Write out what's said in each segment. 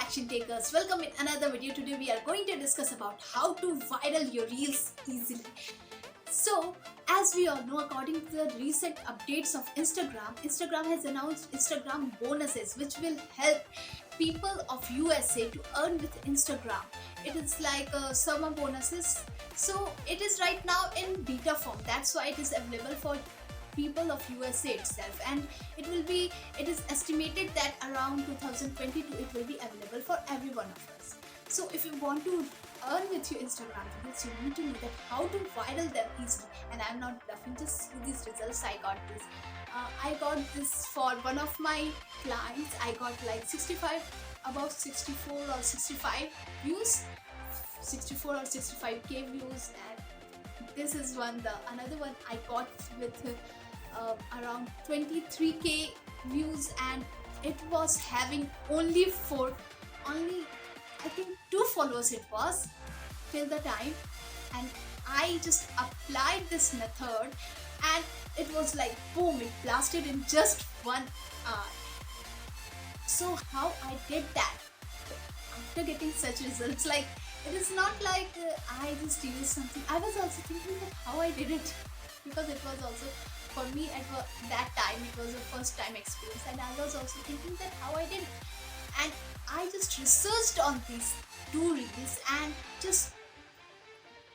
action takers, welcome in another video. Today we are going to discuss about how to viral your reels easily. So as we all know, according to the recent updates of Instagram has announced Instagram bonuses which will help people of USA to earn with Instagram. It is like summer bonuses. So it is right now in beta form, that's why it is available for people of USA itself, and it is estimated that around 2022 it will be available for every one of us. So if you want to earn with your Instagram reels, you need to know that how to viral them easily. And I'm not bluffing, just see these results. I got this for one of my clients. I got like 65, about 64 or 65 views, 64 or 65k views. And this is another one I got with around 23k views, and it was having only I think 2 followers it was till the time. And I just applied this method, and it was like boom, it blasted in just 1 hour. So how I did that after getting such results, like it is not like I just used something. I was also thinking that how I did it, because it was also for me at that time it was a first time experience, and I was also thinking that how I did it. And I just researched on these 2 reels and just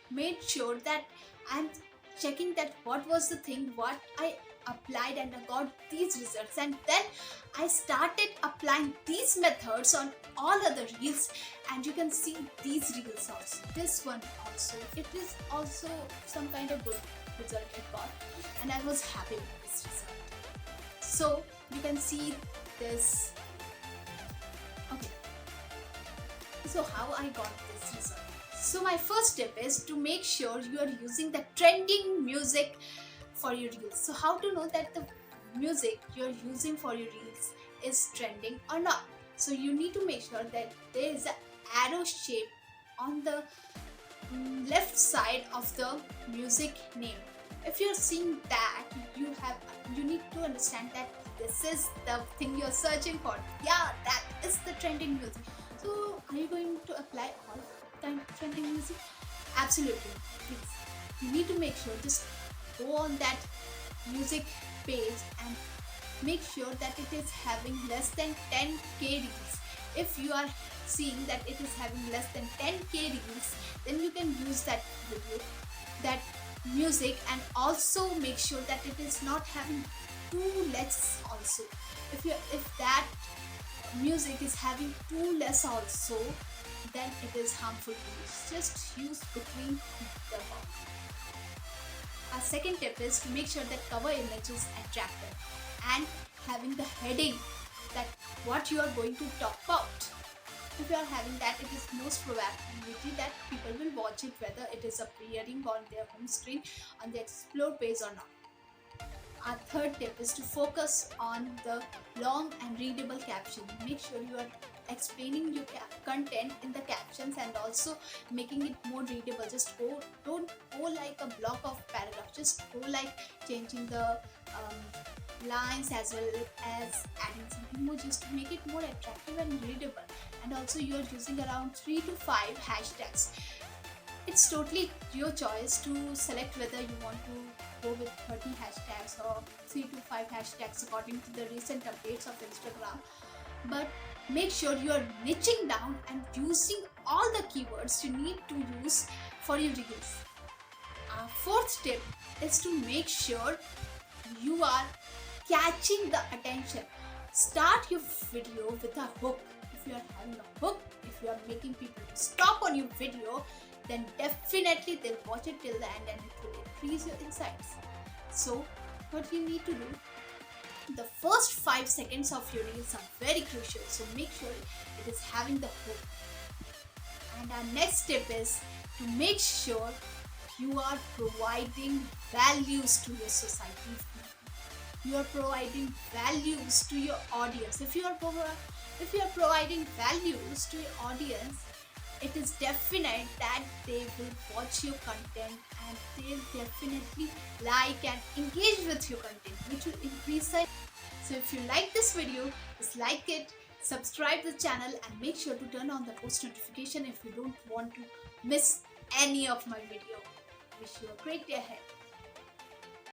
made sure that I'm checking that what was the thing what I applied, and I got these results. And then I started applying these methods on all other reels, and you can see these reels also. This one also, it is also some kind of good result it got, and I was happy with this result. So you can see this. Okay, so how I got this result. So my first tip is to make sure you are using the trending music for your reels. So how to know that the music you're using for your reels is trending or not? So you need to make sure that there is an arrow shape on the left side of the music name. If you're seeing that, you need to understand that this is the thing you're searching for. Yeah, that is the trending music. So are you going to apply all kind of trending music? Absolutely. Please, you need to make sure, just go on that music page and make sure that it is having less than 10k reels. If you are seeing that it is having less than 10k reels, then you can use that video, that music, and also make sure that it is not having too less also. If that music is having too less also, then it is harmful to use. Just use between the box. Our second tip is to make sure that cover image is attractive and having the heading that what you are going to talk about. If you are having that, it is most probability that people will watch it, whether it is appearing on their home screen on the explore page or not. Our third tip is to focus on the long and readable caption. Make sure you are explaining your content in the captions and also making it more readable. Just don't go like a block of paragraph. Just go like changing the lines as well as adding some emojis to make it more attractive and readable. And also you are using around 3 to 5 hashtags. It's totally your choice to select whether you want to go with 30 hashtags or 3 to 5 hashtags according to the recent updates of Instagram. But make sure you are niching down and using all the keywords you need to use for your reels. Our fourth tip is to make sure you are catching the attention. Start your video with a hook. If you are having a hook, if you are making people to stop on your video, then definitely they'll watch it till the end, and it will increase your insights. So what you need to do, the first 5 seconds of your reels are very crucial, so make sure it is having the hook. And our next tip is to make sure you are providing values to your society. You are providing values to your audience. If you are providing values to your audience, it is definite that they will watch your content and they'll definitely like and engage with your content, which will increase it. So if you like this video, just like it, Subscribe the channel and make sure to turn on the post notification if you don't want to miss any of my video. Wish you a great day ahead.